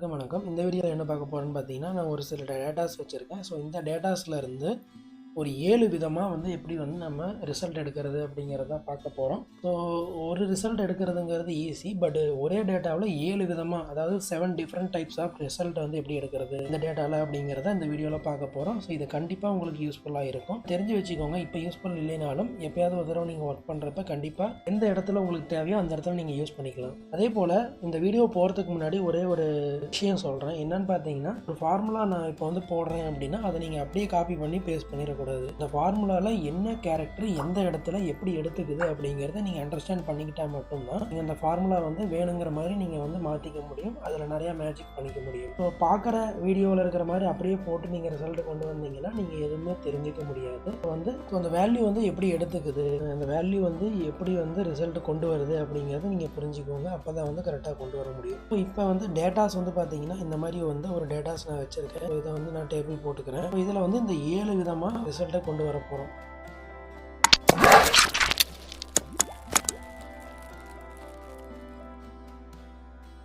எல்லாருக்கும் வணக்கம். இந்த வீடியோவில் என்ன பார்க்க போகிறேன்னு பார்த்தீங்கன்னா, நான் ஒரு சில டேட்டாஸ் வச்சுருக்கேன். ஸோ இந்த டேட்டாஸில் இருந்து ஒரு 7 விதமாக வந்து எப்படி வந்து நம்ம ரிசல்ட் எடுக்கிறது அப்படிங்கிறத பார்க்க போகிறோம். ஸோ ஒரு ரிசல்ட் எடுக்கிறதுங்கிறது ஈஸி, பட் ஒரே டேட்டாவில் 7 விதமாக, அதாவது 7 டிஃப்ரெண்ட் டைப்ஸ் ஆஃப் ரிசல்ட் வந்து எப்படி எடுக்கிறது இந்த டேட்டாவில் அப்படிங்கிறத இந்த வீடியோவில் பார்க்க போகிறோம். ஸோ இது கண்டிப்பாக உங்களுக்கு யூஸ்ஃபுல்லாக இருக்கும். தெரிஞ்சு வச்சுக்கோங்க. இப்போ யூஸ்ஃபுல் இல்லைனாலும் எப்போயாவது ஒரு தடவை நீங்கள் ஒர்க் பண்ணுறப்ப கண்டிப்பாக எந்த இடத்துல உங்களுக்கு தேவையோ அந்த இடத்துல நீங்கள் யூஸ் பண்ணிக்கலாம். அதே போல் இந்த வீடியோ போகிறதுக்கு முன்னாடி ஒரே ஒரு விஷயம் சொல்கிறேன். என்னன்னு பார்த்தீங்கன்னா, ஒரு ஃபார்முலா நான் இப்போ வந்து போடுறேன் அப்படின்னா அதை நீங்கள் அப்படியே காப்பி பண்ணி பேஸ்ட் பண்ணிடக்கூடாது. இந்த ஃபார்முலாவில் என்ன கேரக்டர் எந்த இடத்துல எப்படி எடுத்துக்குது அப்படிங்கிறத நீங்கள் அண்டர்ஸ்டாண்ட் பண்ணிக்கிட்டால் மட்டும்தான் நீங்கள் அந்த ஃபார்முலா வந்து வேணுங்கிற மாதிரி நீங்கள் வந்து மாற்றிக்க முடியும். அதில் நிறையா மேஜிக் பண்ணிக்க முடியும். ஸோ பார்க்குற வீடியோவில் இருக்கிற மாதிரி அப்படியே போட்டு நீங்கள் ரிசல்ட் கொண்டு வந்தீங்கன்னா நீங்கள் எதுவுமே தெரிஞ்சிக்க முடியாது. ஸோ அந்த வேல்யூ வந்து எப்படி எடுத்துக்குது, அந்த வேல்யூ வந்து எப்படி வந்து ரிசல்ட் கொண்டு வருது அப்படிங்கிறத நீங்கள் புரிஞ்சுக்கோங்க. அப்போ தான் வந்து கரெக்டாக கொண்டு வர முடியும். ஸோ இப்போ வந்து டேட்டாஸ் வந்து பார்த்தீங்கன்னா இந்த மாதிரி வந்து ஒரு டேட்டாஸ் நான் வச்சுருக்கேன். இதை வந்து நான் டேபிள் போட்டுக்கிறேன். இதில் வந்து இந்த 7 விதமாக ரிசல்ட்டை கொண்டு வர போகிறோம்.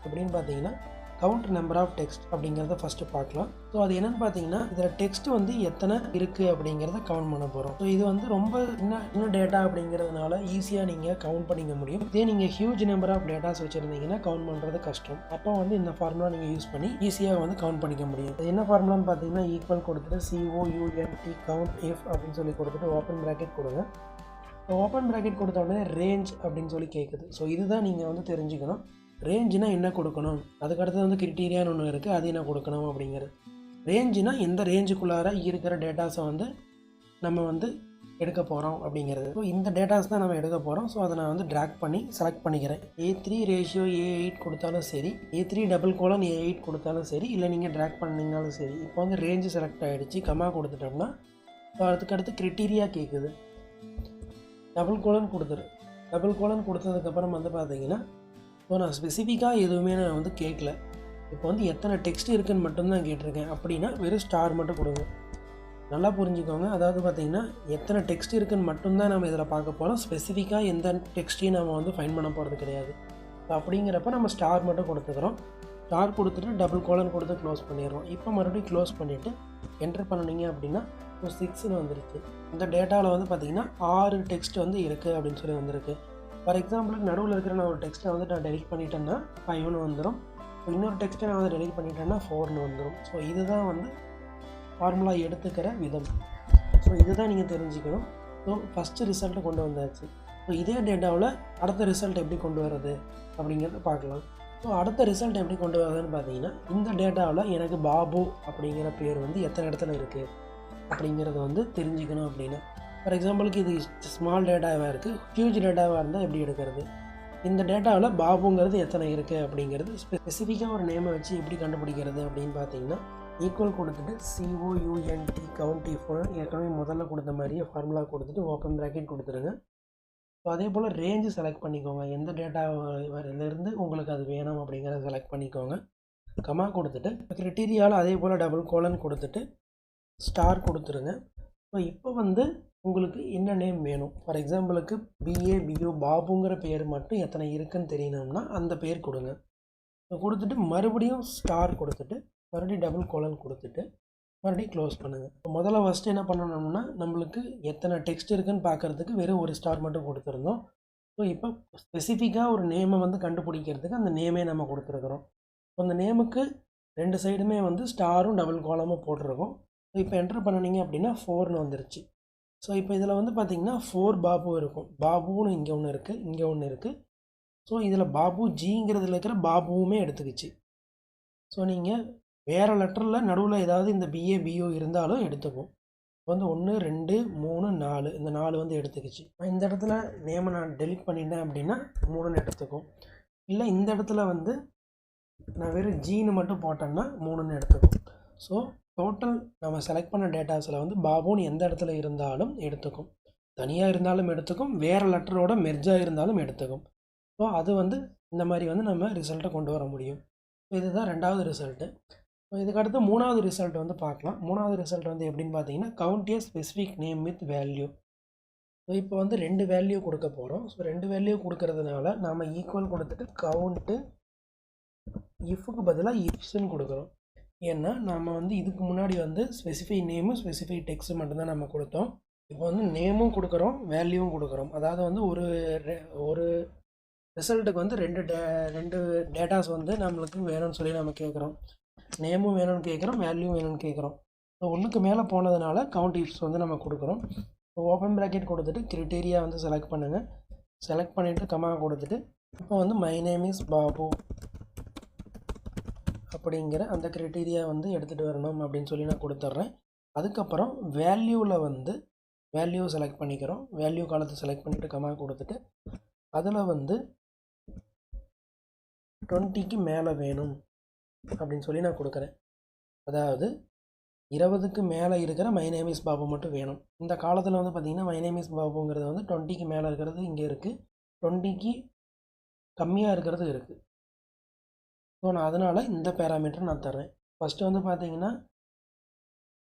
எப்படின்னு பார்த்தீங்கன்னா, கவுண்ட் நம்பர் ஆஃப் டெக்ஸ்ட் அப்படிங்கிறத ஃபஸ்ட்டு பார்க்கலாம். ஸோ அது என்னென்னு பார்த்தீங்கன்னா, இதில் டெக்ஸ்ட் வந்து எத்தனை இருக்குது அப்படிங்கிறத கவுண்ட் பண்ண போகிறோம். ஸோ இது வந்து ரொம்ப இன்னும் டேட்டா அப்படிங்கிறதுனால ஈஸியாக நீங்கள் கவுண்ட் பண்ணிக்க முடியும். இதே நீங்கள் ஹியூஜ் நம்பர் ஆஃப் டேட்டாஸ் வச்சுருந்தீங்கன்னா கவுண்ட் பண்ணுறது கஷ்டம். அப்போ வந்து இந்த ஃபார்முலா நீங்கள் யூஸ் பண்ணி ஈஸியாக வந்து கவுண்ட் பண்ணிக்க முடியும். அது என்ன ஃபார்முலான்னு பார்த்தீங்கன்னா, ஈக்குவல் கொடுத்துட்டு COUNT கவுண்ட் இஃப் அப்படின்னு சொல்லி கொடுத்துட்டு ஓப்பன் ப்ராக்கெட் கொடுங்க. ஓப்பன் ப்ராக்கெட் கொடுத்த உடனே ரேஞ்ச் அப்படின்னு சொல்லி கேட்குது. ஸோ இதுதான் நீங்கள் வந்து தெரிஞ்சுக்கணும். ரேஞ்சுனா என்ன கொடுக்கணும், அதுக்கடுத்து வந்து கிரிட்டீரியான்னு ஒன்று இருக்குது, அது என்ன கொடுக்கணும் அப்படிங்கிறது. ரேஞ்சுனா எந்த ரேஞ்சுக்குள்ளார இருக்கிற டேட்டாஸை வந்து நம்ம வந்து எடுக்க போகிறோம் அப்படிங்கிறது. ஸோ இந்த டேட்டாஸ் தான் நம்ம எடுக்க போகிறோம். ஸோ அதை நான் வந்து ட்ராக் பண்ணி செலக்ட் பண்ணிக்கிறேன். A3:A8 கொடுத்தாலும் சரி, A3:A8 கொடுத்தாலும் சரி, இல்லை நீங்கள் ட்ராக் பண்ணிங்கனாலும் சரி. இப்போ வந்து ரேஞ்சு செலக்ட் ஆகிடுச்சு. கமா கொடுத்துட்டோம்னா அதுக்கடுத்து கிரிட்டீரியா கேட்குது. டபுள் கோலன் கொடுத்ததுக்கப்புறம் வந்து பார்த்தீங்கன்னா, ஸோ நான் ஸ்பெசிஃபிக்காக எதுவுமே நான் வந்து கேட்கல. இப்போ வந்து எத்தனை டெக்ஸ்ட் இருக்குதுன்னு மட்டும்தான் கேட்டிருக்கேன். அப்படின்னா வெறும் ஸ்டார் மட்டும் கொடுங்க. நல்லா புரிஞ்சுக்கோங்க. அதாவது பார்த்திங்கன்னா, எத்தனை டெக்ஸ்ட் இருக்குதுன்னு மட்டும்தான் நம்ம இதில் பார்க்க போகிறோம். ஸ்பெசிஃபிக்காக எந்த டெக்ஸ்ட்டையும் நம்ம வந்து ஃபைண்ட் பண்ண போகிறது கிடையாது. ஸோ அப்படிங்கிறப்ப நம்ம ஸ்டார் மட்டும் கொடுத்துக்கிறோம். ஸ்டார் கொடுத்துட்டு டபுள் கோலன் கொடுத்து க்ளோஸ் பண்ணிடுறோம். இப்போ மறுபடியும் க்ளோஸ் பண்ணிவிட்டு என்டர் பண்ணிங்க அப்படின்னா 6ன்னு வந்துருச்சு. இந்த டேட்டாவில் வந்து பார்த்திங்கன்னா 6 டெக்ஸ்ட் வந்து இருக்குது அப்படின்னு சொல்லி வந்திருக்கு. ஃபார் எக்ஸாம்பிளுக்கு நடுவில் இருக்கிற நான் ஒரு டெக்ஸ்ட்டை வந்து நான் டெலிட் பண்ணிட்டேன்னா 5ன்னு வந்துடும். இன்னொரு டெக்ஸ்ட்டை நான் வந்து டெலிட் பண்ணிட்டேன்னா 4ன்னு வந்துடும். ஸோ இதுதான் வந்து ஃபார்முலா எடுத்துக்கிற விதம். ஸோ இதுதான் நீங்கள் தெரிஞ்சுக்கணும். ஸோ ஃபஸ்ட்டு ரிசல்ட்டை கொண்டு வந்தாச்சு. ஸோ இதே டேட்டாவில் அடுத்த ரிசல்ட் எப்படி கொண்டு வர்றது அப்படிங்கிறத பார்க்கலாம். ஸோ அடுத்த ரிசல்ட் எப்படி கொண்டு வரதுன்னு பார்த்தீங்கன்னா, இந்த டேட்டாவில் எனக்கு பாபு அப்படிங்கிற பேர் வந்து எத்தனை இடத்துல இருக்குது அப்படிங்கிறத வந்து தெரிஞ்சுக்கணும். அப்படின்னா ஃபார் எக்ஸாம்பிளுக்கு இது ஸ்மால் டேட்டாவாக இருக்குது, ஹியூஜ் டேட்டாவாக இருந்தால் எப்படி எடுக்கிறது. இந்த டேட்டாவில் பாபுங்கிறது எத்தனை இருக்குது அப்படிங்கிறது ஸ்பெசிஃபிக்காக ஒரு நேமை வச்சு எப்படி கண்டுபிடிக்கிறது அப்படின்னு பார்த்தீங்கன்னா, ஈக்குவல் கொடுத்துட்டு COUNT கவுண்ட் இஃப் ஏற்கனவே முதல்ல கொடுத்த மாதிரியே ஃபார்முலா கொடுத்துட்டு ஓப்பன் ப்ராக்கெட் கொடுத்துருங்க. ஸோ அதே போல் ரேஞ்சு செலக்ட் பண்ணிக்கோங்க. எந்த டேட்டாவிலேருந்து உங்களுக்கு அது வேணும் அப்படிங்கிறத செலக்ட் பண்ணிக்கோங்க. கமா கொடுத்துட்டு கிரிட்டீரியாவில் அதே போல் டபுள் கோலன் கொடுத்துட்டு ஸ்டார் கொடுத்துருங்க. ஸோ இப்போ வந்து உங்களுக்கு என்ன நேம் வேணும். ஃபார் எக்ஸாம்பிளுக்கு BO பாபுங்கிற பேர் மட்டும் எத்தனை இருக்குதுன்னு தெரியணும்னா அந்த பேர் கொடுங்க. கொடுத்துட்டு மறுபடியும் ஸ்டார் கொடுத்துட்டு மறுபடியும் டபுள் கோலன் கொடுத்துட்டு மறுபடியும் க்ளோஸ் பண்ணுங்கள். இப்போ முதல்ல ஃபஸ்ட்டு என்ன பண்ணணும்னா, நம்மளுக்கு எத்தனை டெக்ஸ்ட் இருக்குதுன்னு பார்க்குறதுக்கு வெறும் ஒரு ஸ்டார் மட்டும் கொடுத்துருந்தோம். ஸோ இப்போ ஸ்பெசிஃபிக்காக ஒரு நேமை வந்து கண்டுபிடிக்கிறதுக்கு அந்த நேமே நம்ம கொடுத்துருக்குறோம். ஸோ அந்த நேமுக்கு 2 சைடுமே வந்து ஸ்டாரும் டபுள் கோலமும் போட்டிருக்கோம். ஸோ இப்போ என்ட்ரு பண்ணினீங்க அப்படின்னா 4ன்னு வந்துருச்சு. ஸோ இப்போ இதில் வந்து பார்த்திங்கன்னா 4 பாபு இருக்கும். பாபுன்னு இங்கே ஒன்று இருக்குது, இங்கே ஒன்று இருக்குது. ஸோ இதில் பாபு ஜிங்கிறதுல இருக்கிற பாபுவுமே எடுத்துக்கிச்சு. ஸோ நீங்கள் வேறு லெட்டரில் நடுவில் ஏதாவது இந்த BO இருந்தாலும் எடுத்துக்கும். இப்போ வந்து 1 2 3 4 இந்த 4 வந்து எடுத்துக்கிச்சு. இந்த இடத்துல நேமை நான் டெலிட் பண்ணிட்டேன் அப்படின்னா 3ன்னு எடுத்துக்கும். இல்லை இந்த இடத்துல வந்து நான் வெறும் ஜின்னு மட்டும் போட்டேன்னா 3ன்னு எடுத்துக்கும். ஸோ டோட்டல் நம்ம செலக்ட் பண்ண டேட்டாஸில் வந்து பாபுன்னு எந்த இடத்துல இருந்தாலும் எடுத்துக்கும். தனியாக இருந்தாலும் எடுத்துக்கும், வேறு லெட்டரோட மெர்ஜாக இருந்தாலும் எடுத்துக்கும். ஸோ அது வந்து இந்த மாதிரி வந்து நம்ம ரிசல்ட்டை கொண்டு வர முடியும். இதுதான் 2வது ரிசல்ட்டு. ஸோ இதுக்கடுத்து 3வது ரிசல்ட் வந்து பார்க்கலாம். 3வது ரிசல்ட் வந்து எப்படின்னு பார்த்தீங்கன்னா, count A specific name with value. So இப்போ வந்து 2 வேல்யூ கொடுக்க போகிறோம். ஸோ 2 வேல்யூ கொடுக்கறதுனால நாம் ஈக்குவல் கொடுத்துட்டு கவுண்ட்டு இஃப்க்கு பதிலாக இஃப்ஸ்ன்னு கொடுக்குறோம். ஏன்னா நம்ம வந்து இதுக்கு முன்னாடி வந்து ஸ்பெசிஃபை நேமு ஸ்பெசிஃபை டெக்ஸ்ட் மட்டும்தான் நம்ம கொடுத்தோம். இப்போ வந்து நேமும் கொடுக்குறோம், வேல்யூவும் கொடுக்குறோம். அதாவது வந்து ஒரு ரிசல்ட்டுக்கு வந்து ரெண்டு டேட்டாஸ் வந்து நம்மளுக்கு வேணும்னு சொல்லி நம்ம கேட்குறோம். நேமும் வேணும்னு கேட்குறோம், வேல்யூவும் வேணும்னு கேட்குறோம். ஸோ ஒன்றுக்கு மேலே போனதுனால கவுண்ட் இஃப்ஸ் வந்து நம்ம கொடுக்குறோம். இப்போ ஓப்பன் ப்ராக்கெட் கொடுத்துட்டு கிரிட்டீரியா வந்து செலக்ட் பண்ணுங்கள். செலக்ட் பண்ணிவிட்டு கமா கொடுத்துட்டு இப்போ வந்து மை நேம் இஸ் பாபு அப்படிங்கிற அந்த கிரிட்டீரியா வந்து எடுத்துகிட்டு வரணும் அப்படின்னு சொல்லி நான் கொடுத்துட்றேன். அதுக்கப்புறம் வேல்யூவில் வந்து வேல்யூ செலக்ட் பண்ணிக்கிறோம். வேல்யூ காலத்தை செலக்ட் பண்ணிவிட்டு கமா கொடுத்துட்டு அதில் வந்து 20க்கு மேலே வேணும் அப்படின்னு சொல்லி நான் கொடுக்குறேன். அதாவது 20க்கு மேலே இருக்கிற மை நேம் இஸ் பாபு மட்டும் வேணும். இந்த காலத்தில் வந்து பார்த்திங்கன்னா மை நேம் இஸ் பாபுங்கிறது வந்து 20க்கு மேலே இருக்கிறது இங்கே இருக்குது, 20க்கு கம்மியாக இருக்கிறது இருக்குது. ஸோ நான் அதனால் இந்த பேராமீட்டர் நான் தர்றேன். ஃபஸ்ட்டு வந்து பார்த்திங்கன்னா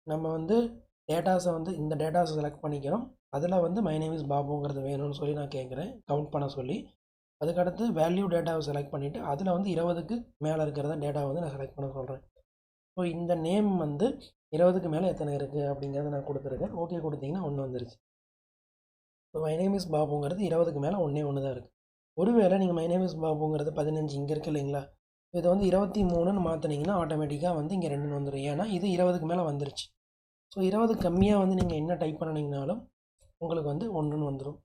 நம்ம வந்து டேட்டாஸை வந்து இந்த டேட்டாஸை செலக்ட் பண்ணிக்கிறோம். அதில் வந்து மை நேம் இஸ் பாபுங்கிறது வேணும்னு சொல்லி நான் கேட்குறேன், கவுண்ட் பண்ண சொல்லி. அதுக்கடுத்து வேல்யூ டேட்டாவை செலக்ட் பண்ணிவிட்டு அதில் வந்து 20க்கு மேலே இருக்கிறத டேட்டாவை வந்து நான் செலக்ட் பண்ண சொல்கிறேன். ஸோ இந்த நேம் வந்து 20க்கு மேலே எத்தனை இருக்குது அப்படிங்கிறத நான் கொடுத்துருக்கேன். ஓகே கொடுத்தீங்கன்னா 1 வந்துருச்சு. ஸோ மை நேம் இஸ் பாபுங்கிறது 20க்கு மேலே ஒன்றே தான் இருக்குது. ஒருவேளை நீங்கள் மை நேம் இஸ் பாபுங்கிறது 15 இங்கே இருக்குது இல்லைங்களா, இதை வந்து 23ன்னு மாற்றினீங்கன்னா ஆட்டோமேட்டிக்காக வந்து இங்கே 2 வந்துடும். ஏன்னா இது 20க்கு மேலே வந்துருச்சு. ஸோ 20 கம்மியாக வந்து நீங்கள் என்ன டைப் பண்ணிங்கனாலும் உங்களுக்கு வந்து 1ன்னு வந்துடும்.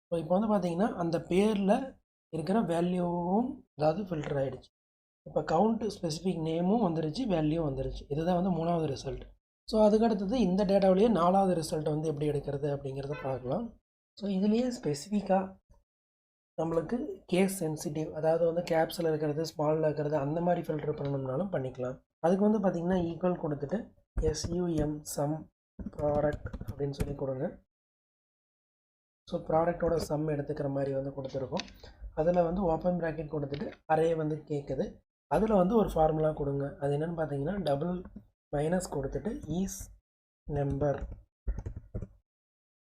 ஸோ இப்போ வந்து பார்த்தீங்கன்னா அந்த பேரில் இருக்கிற வேல்யூவும் அதாவது ஃபில்டர் ஆகிடுச்சு. இப்போ கவுண்ட்டு ஸ்பெசிஃபிக் நேமும் வந்துருச்சு, வேல்யூவும் வந்துருச்சு. இதுதான் வந்து 3வது ரிசல்ட். ஸோ அதுக்கடுத்தது இந்த டேட்டாவிலேயே 4வது ரிசல்ட் வந்து எப்படி எடுக்கிறது அப்படிங்கிறத பார்க்கலாம். ஸோ இதுலேயே ஸ்பெசிஃபிக்காக நம்மளுக்கு கேஸ் சென்சிட்டிவ், அதாவது வந்து கேப்ஸில் இருக்கிறது ஸ்மாலில் இருக்கிறது அந்த மாதிரி ஃபில்டர் பண்ணணும்னாலும் பண்ணிக்கலாம். அதுக்கு வந்து பார்த்திங்கன்னா ஈக்குவல் கொடுத்துட்டு SUM சம் ப்ராடக்ட் அப்படின்னு சொல்லி கொடுங்க. ஸோ ப்ராடக்டோட சம் எடுத்துக்கிற மாதிரி வந்து கொடுத்துருக்கோம். அதில் வந்து ஓப்பன் ப்ராக்கெட் கொடுத்துட்டு அரே வந்து கேட்குது. அதில் வந்து ஒரு ஃபார்முலா கொடுங்க. அது என்னென்னு பார்த்தீங்கன்னா டபுள் மைனஸ் கொடுத்துட்டு ஈஸ் நம்பர்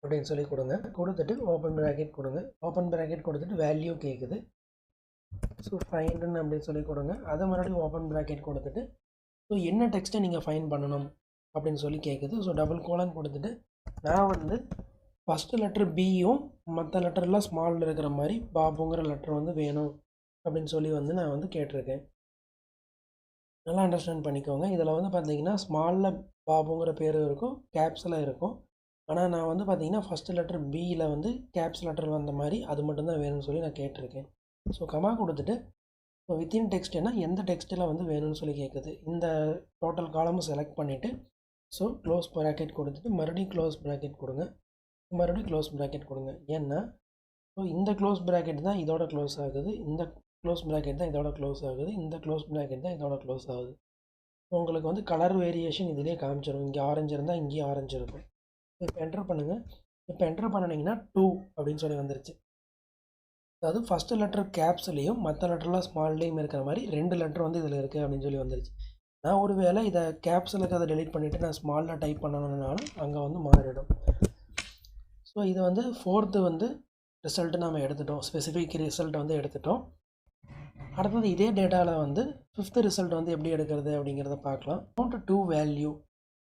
அப்படின்னு சொல்லி கொடுங்க. கொடுத்துட்டு ஓப்பன் ப்ராக்கெட் கொடுங்க. ஓப்பன் ப்ராக்கெட் கொடுத்துட்டு வேல்யூ கேட்குது. ஸோ ஃபைண்டுன்னு அப்படின்னு சொல்லி கொடுங்க. அதை மறுபடியும் ஓப்பன் ப்ராக்கெட் கொடுத்துட்டு ஸோ என்ன டெக்ஸ்ட்டை நீங்கள் ஃபைன் பண்ணணும் அப்படின்னு சொல்லி கேட்குது. ஸோ டபுள் கோலன் கொடுத்துட்டு நான் வந்து ஃபஸ்ட்டு லெட்ரு பியும் மற்ற லெட்டர்லாம் ஸ்மாலில் இருக்கிற மாதிரி பாபுங்கிற லெட்டர் வந்து வேணும் அப்படின்னு சொல்லி வந்து நான் வந்து கேட்டிருக்கேன். நல்லா அண்டர்ஸ்டாண்ட் பண்ணிக்கோங்க. இதில் வந்து பார்த்தீங்கன்னா ஸ்மாலில் பாபுங்கிற பேர் இருக்கும், கேப்ஸில் இருக்கும். ஆனால் நான் வந்து பார்த்தீங்கன்னா ஃபஸ்ட்டு லெட்டர் பியில் வந்து கேப்ஸ் லெட்டர் வந்த மாதிரி அது மட்டும்தான் வேணும்னு சொல்லி நான் கேட்டிருக்கேன். ஸோ கமா கொடுத்துட்டு ஸோ வித்தின் டெக்ஸ்ட்னா எந்த டெக்ஸ்ட்டில் வந்து வேணும்னு சொல்லி கேட்குது. இந்த டோட்டல் காலமும் செலக்ட் பண்ணிவிட்டு ஸோ க்ளோஸ் ப்ராக்கெட் கொடுத்துட்டு மறுபடியும் க்ளோஸ் ப்ராக்கெட் கொடுங்க. மறுபடியும் க்ளோஸ் ப்ராக்கெட் கொடுங்க. ஏன்னா ஸோ இந்த க்ளோஸ் ப்ராக்கெட் தான் இதோட க்ளோஸ் ஆகுது, இந்த க்ளோஸ் ப்ராக்கெட் தான் இதோட க்ளோஸ் ஆகுது, இந்த க்ளோஸ் ப்ராக்கெட் தான் இதோட க்ளோஸ் ஆகுது. உங்களுக்கு வந்து கலர் வேரியேஷன் இதிலே காமிச்சிடும். இங்கே ஆரஞ்சு இருந்தால் இங்கேயும் ஆரஞ்சு இருக்கும். இப்போ என்டர் பண்ணுங்கள். இப்போ என்டர் பண்ணிங்கன்னா 2 அப்படின்னு சொல்லி வந்துருச்சு. அதாவது ஃபஸ்ட்டு லெட்டர் கேப்ஸ்லேயும் மற்ற லெட்டர்லாம் ஸ்மால்லேயும் இருக்கிற மாதிரி 2 லெட்டர் வந்து இதில் இருக்குது அப்படின்னு சொல்லி வந்துருச்சு. நான் ஒரு வேளை இதை கேப்ஸில் இருக்கிறத டெலிட் பண்ணிவிட்டு நான் ஸ்மாலில் டைப் பண்ணணுன்னாலும் அங்கே வந்து மாறிடும். ஸோ இது வந்து 4th வந்து ரிசல்ட்டு நம்ம எடுத்துட்டோம், ஸ்பெசிஃபிக் ரிசல்ட் வந்து எடுத்துட்டோம். அடுத்தது இதே டேட்டாவில் வந்து 5th ரிசல்ட் வந்து எப்படி எடுக்கிறது அப்படிங்கிறத பார்க்கலாம். கவுண்ட் டு வேல்யூ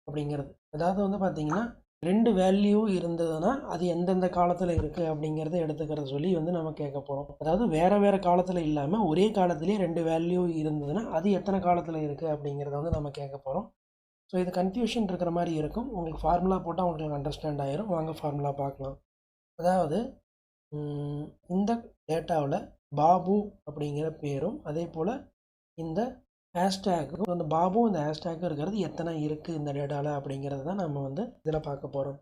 அப்படிங்கிறது, அதாவது வந்து பார்த்திங்கன்னா 2 வேல்யூ இருந்ததுன்னா அது எந்தெந்த காலத்தில் இருக்குது அப்படிங்கிறத எடுத்துக்கிறத சொல்லி வந்து நம்ம கேட்க போகிறோம். அதாவது வேறு காலத்தில் இல்லாமல் ஒரே காலத்திலே 2 வேல்யூ இருந்ததுன்னா அது எத்தனை காலத்தில் இருக்குது அப்படிங்கிறத வந்து நம்ம கேட்க போகிறோம். ஸோ இது கன்ஃபியூஷன் இருக்கிற மாதிரி இருக்கும். உங்களுக்கு ஃபார்முலா போட்டால் உங்களுக்கு அண்டர்ஸ்டாண்ட் ஆகிரும். வாங்க ஃபார்முலா பார்க்கலாம். அதாவது இந்த டேட்டாவில் பாபு அப்படிங்கிற பேரும் அதே போல் இந்த ஹேஷ்டேக்கும், அந்த பாபு இந்த ஹேஷ்டேக்கும் இருக்கிறது எத்தனை இருக்குது இந்த டேட்டாவில் அப்படிங்கிறது தான் நம்ம வந்து இதில் பார்க்க போகிறோம்.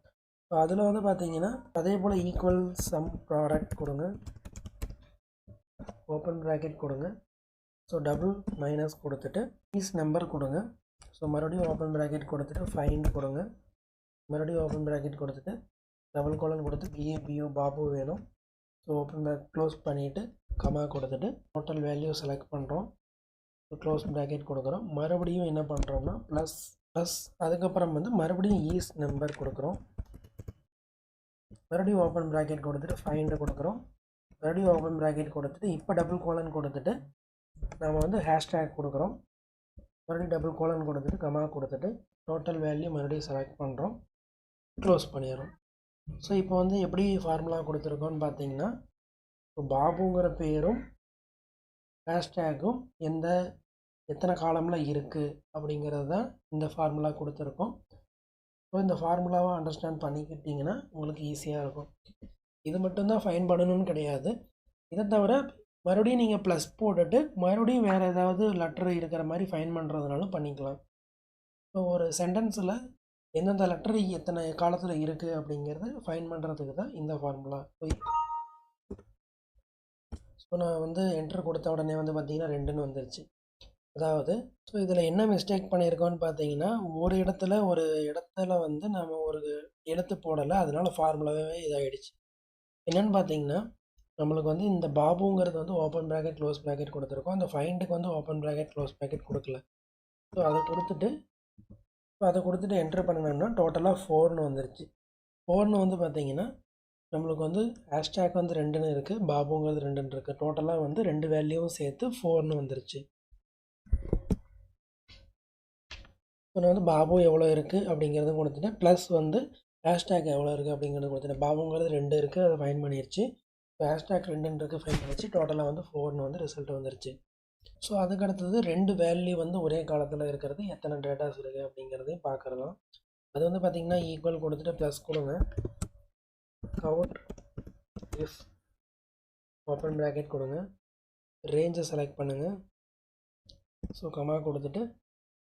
ஸோ அதில் வந்து பார்த்தீங்கன்னா அதே போல் ஈக்குவல் சம் ப்ராடக்ட் கொடுங்க, ஓப்பன் ப்ராக்கெட் கொடுங்க. ஸோ டபுள் மைனஸ் கொடுத்துட்டு ஈஸ் நம்பர் கொடுங்க. ஸோ மறுபடியும் ஓப்பன் ப்ராக்கெட் கொடுத்துட்டு ஃபைண்ட் கொடுங்க. மறுபடியும் ஓப்பன் ப்ராக்கெட் கொடுத்துட்டு டபுள் கோலன் கொடுத்து BU பாபு வேணும். ஸோ ஓப்பன் க்ளோஸ் பண்ணிவிட்டு கமா கொடுத்துட்டு டோட்டல் வேல்யூ செலக்ட் பண்ணுறோம். ஸோ க்ளோஸ் ப்ராக்கெட் கொடுக்குறோம். மறுபடியும் என்ன பண்ணுறோம்னா ப்ளஸ் அதுக்கப்புறம் வந்து மறுபடியும் ஈஸ் நம்பர் கொடுக்குறோம். மறுபடியும் ஓப்பன் ப்ராக்கெட் கொடுத்துட்டு ஃபைண்ட் கொடுக்குறோம். மறுபடியும் ஓப்பன் ப்ராக்கெட் கொடுத்துட்டு இப்போ டபுள் கோலன் கொடுத்துட்டு நம்ம வந்து ஹேஷ்டேக் கொடுக்குறோம், மறுபடியும் டபுள் கோலன் கொடுத்துட்டு கமா கொடுத்துட்டு டோட்டல் வேல்யூ மறுபடியும் செலக்ட் பண்ணுறோம், க்ளோஸ் பண்ணிடுறோம். ஸோ இப்போ வந்து எப்படி ஃபார்முலா கொடுத்துருக்கோன்னு பார்த்தீங்கன்னா, இப்போ பாபுங்கிற பேரும் ஹேஷ்டேக்கும் எத்தனை காலமில் இருக்குது அப்படிங்கிறது தான் இந்த ஃபார்முலா கொடுத்துருக்கோம். ஸோ இந்த ஃபார்முலாவை அண்டர்ஸ்டாண்ட் பண்ணிக்கிட்டிங்கன்னா உங்களுக்கு ஈஸியாக இருக்கும். இது மட்டும்தான் ஃபைன் பண்ணணும்னு கிடையாது. இதை தவிர மறுபடியும் நீங்கள் ப்ளஸ் போட்டுட்டு மறுபடியும் வேறு ஏதாவது லெட்டர் இருக்கிற மாதிரி ஃபைன் பண்ணுறதுனாலும் பண்ணிக்கலாம். ஸோ ஒரு சென்டென்ஸில் எந்தெந்த லெட்டர் எத்தனை காலத்தில் இருக்குது அப்படிங்கிறது ஃபைன் பண்ணுறதுக்கு தான் இந்த ஃபார்முலா. ஸோ நான் வந்து என்ட்ரு கொடுத்த உடனே வந்து பார்த்திங்கன்னா 2ன்னு வந்துருச்சு. அதாவது ஸோ இதில் என்ன மிஸ்டேக் பண்ணியிருக்கோன்னு பார்த்தீங்கன்னா, ஒரு இடத்துல வந்து நம்ம ஒரு எழுத்து போடலை, அதனால ஃபார்முலாவே இதாகிடுச்சு. என்னென்னு பார்த்தீங்கன்னா, நம்மளுக்கு வந்து இந்த பாபுங்கிறது வந்து ஓப்பன் ப்ராக்கெட் க்ளோஸ் ப்ராக்கெட் கொடுத்துருக்கோம். அந்த ஃபைண்டுக்கு வந்து ஓப்பன் ப்ராக்கெட் க்ளோஸ் ப்ராக்கெட் கொடுக்கல. ஸோ அதை கொடுத்துட்டு என்ட்ரு பண்ணணும்னா டோட்டலாக 4ன்னு வந்துருச்சு. 4ன்னு வந்து பார்த்தீங்கன்னா நம்மளுக்கு வந்து ஹேஷ்டேக் வந்து 2ன்னு இருக்குது, பாபுங்கிறது 2ன்னு இருக்குது. டோட்டலாக வந்து 2 வேல்யூவும் சேர்த்து 4ன்னு வந்துருச்சு. இப்போ நான் வந்து பாபு எவ்வளோ இருக்குது அப்படிங்கிறத கொடுத்துட்டேன், ப்ளஸ் வந்து ஹேஷ்டேக் எவ்வளோ இருக்குது அப்படிங்கிறத கொடுத்துட்டேன். பாபுங்கிறது 2 இருக்குது, அதை ஃபைன் பண்ணிடுச்சு. இப்போ ஹேஷ்டேக் 2ன்னு இருக்குது, ஃபைன் பண்ணிடுச்சு. டோட்டலாக வந்து 4ன்னு வந்து ரிசல்ட் வந்துருச்சு. ஸோ அதுக்கடுத்தது 2 வேல்யூ வந்து ஒரே காலத்தில் இருக்கிறது எத்தனை டேட்டாஸ் இருக்குது அப்படிங்கிறதையும் பார்க்குறலாம். அது வந்து பார்த்திங்கன்னா ஈக்குவல் கொடுத்துட்டு ப்ளஸ் கொடுங்க, கவுண்ட் இஃப் ஓப்பன் ப்ராக்கெட் கொடுங்க, ரேஞ்சை செலக்ட் பண்ணுங்கள், ஸோ கமா கொடுத்துட்டு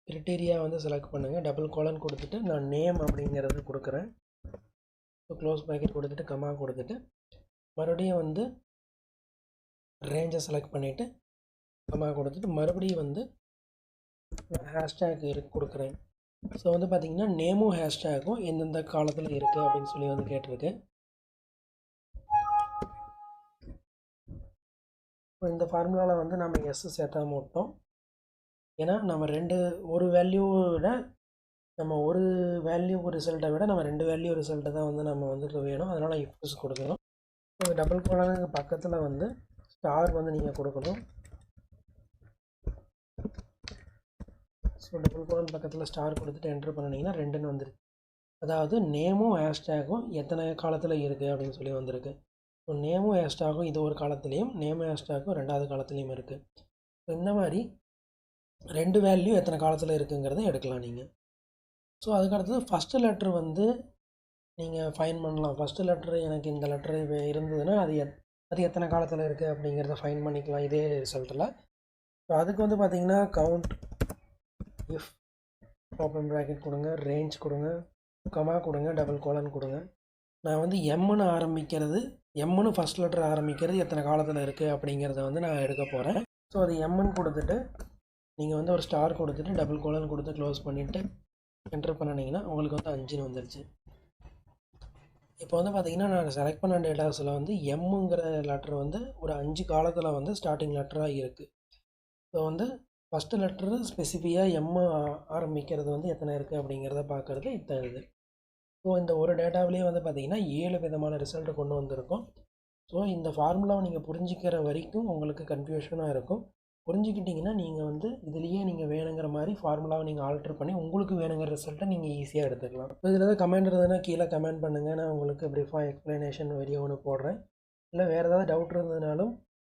கிரிட்டீரியா வந்து செலக்ட் பண்ணுங்கள், டபுள் கோலன் கொடுத்துட்டு நான் நேம் அப்படிங்கிறது கொடுக்குறேன். ஸோ க்ளோஸ் ப்ராக்கெட் கொடுத்துட்டு கமா கொடுத்துட்டு மறுபடியும் வந்து ரேஞ்சை செலக்ட் பண்ணிவிட்டு கமா கொடுத்துட்டு மறுபடியும் வந்து ஹேஷ்டேக் கொடுக்குறேன். ஸோ வந்து பார்த்திங்கன்னா நேமும் ஹேஷ்டேக்கும் எந்தெந்த காலத்தில் இருக்குது அப்படின்னு சொல்லி வந்து கேட்டிருக்கு. இப்போ இந்த ஃபார்முலாவில் வந்து நம்ம எஸ் சேர்த்தாம விட்டோம். ஏன்னா நம்ம ஒரு வேல்யூவோட நம்ம ஒரு வேல்யூ ரிசல்ட்டை விட நம்ம 2 வேல்யூ ரிசல்ட்டை தான் வந்து நம்ம வந்துட்டு வேணும். அதனால் இஃப்ஸ் கொடுக்கணும். ஸோ டபுள் கோலனுக்கு பக்கத்தில் வந்து ஸ்டார் வந்து நீங்கள் கொடுக்கணும். ஸோ டபுள் கோலன் பக்கத்தில் ஸ்டார் கொடுத்துட்டு என்ட்ரு பண்ணிங்கன்னா 2ன்னு வந்துருக்கு. அதாவது நேமும் ஹேஷ்டேக்கும் எத்தனை காலத்தில் இருக்குது அப்படின்னு சொல்லி வந்திருக்கு. ஸோ நேமும் ஹேஷ்டேக்கும் இது ஒரு காலத்துலேயும், நேமும் ஹேஷ்டேக்கும் 2வது காலத்துலேயும் இருக்குது. ஸோ இந்த மாதிரி 2 வேல்யூ எத்தனை காலத்தில் இருக்குங்கிறத எடுக்கலாம் நீங்கள். ஸோ அதுக்கடுத்தது ஃபஸ்ட்டு லெட்ரு வந்து நீங்கள் ஃபைன் பண்ணலாம். ஃபஸ்ட்டு லெட்ரு எனக்கு இந்த லெட்ரு இருந்ததுன்னா அது எத்தனை காலத்தில் இருக்குது அப்படிங்கிறத ஃபைன் பண்ணிக்கலாம் இதே ரிசல்ட்டில். ஸோ அதுக்கு வந்து பார்த்திங்கன்னா கவுண்ட் இஃப் ஓப்பன் ப்ராக்கெட் கொடுங்க, ரேஞ்ச் கொடுங்க, கமா கொடுங்க, டபுள் கோலன் கொடுங்க. நான் வந்து எம்முன்னு ஃபஸ்ட் லெட்டர் ஆரம்பிக்கிறது எத்தனை காலத்தில் இருக்குது அப்படிங்கிறத வந்து நான் எடுக்க போகிறேன். ஸோ அது எம்முன்னு கொடுத்துட்டு நீங்கள் வந்து ஒரு ஸ்டார் கொடுத்துட்டு டபுள் கோலன் கொடுத்து க்ளோஸ் பண்ணிவிட்டு என்ட்ரு பண்ணிங்கன்னா உங்களுக்கு வந்து 5ன்னு வந்துருச்சு. இப்போ வந்து பார்த்திங்கன்னா நான் செலக்ட் பண்ண டேட்டாஸில் வந்து எம்முங்கிற லெட்டர் வந்து ஒரு 5 காலத்தில் வந்து ஸ்டார்டிங் லெட்டராக இருக்குது. ஸோ வந்து ஃபஸ்ட்டு லெட்டரு ஸ்பெசிஃபிக்காக எம்மு ஆரம்பிக்கிறது வந்து எத்தனை இருக்குது அப்படிங்கிறத பார்க்குறது இத்தனை இது. ஸோ இந்த ஒரு டேட்டாவிலேயே வந்து பார்த்திங்கன்னா 7 விதமான ரிசல்ட்டு கொண்டு வந்திருக்கும். ஸோ இந்த ஃபார்முலாவை நீங்கள் புரிஞ்சிக்கிற வரைக்கும் உங்களுக்கு கன்ஃபியூஷனாக இருக்கும். புரிஞ்சுக்கிட்டிங்கன்னா நீங்கள் வந்து இதுலேயே நீங்கள் வேணுங்கிற மாதிரி ஃபார்முலாவை நீங்கள் ஆல்ட்ரு பண்ணி உங்களுக்கு வேணுங்கிற ரிசல்ட்டை நீங்கள் ஈஸியாக எடுத்துக்கலாம். ஸோ இதில் ஏதாவது கமெண்ட் இருந்ததுன்னா கீழே கமெண்ட் பண்ணுங்கள், நான் உங்களுக்கு ப்ரீஃபாக எக்ஸ்ப்ளனேஷன் வீடியோ ஒன்று போடுறேன். இல்லை வேறு ஏதாவது டவுட் இருந்ததுனாலும்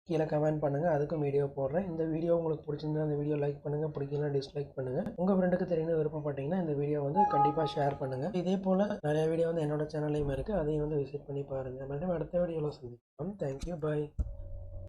கீழே கமெண்ட் பண்ணுங்கள், அதுக்கும் வீடியோ போடுறேன். இந்த வீடியோ உங்களுக்கு பிடிச்சிருந்தா அந்த வீடியோ லைக் பண்ணுங்கள், பிடிக்கலாம் டிஸ்லைக் பண்ணுங்கள். உங்கள் ஃப்ரெண்டுக்கு தெரியணும் விருப்பப்பட்டீங்கன்னா இந்த வீடியோ வந்து கண்டிப்பாக ஷேர் பண்ணுங்கள். இதே போல் நிறைய வீடியோ வந்து என்னோட சேனல்லையும் இருக்குது, அதையும் வந்து விசிட் பண்ணி பாருங்கள். மறுபடியும் அடுத்த வீடியோவில் சந்திப்போம். தேங்க்யூ, பாய்.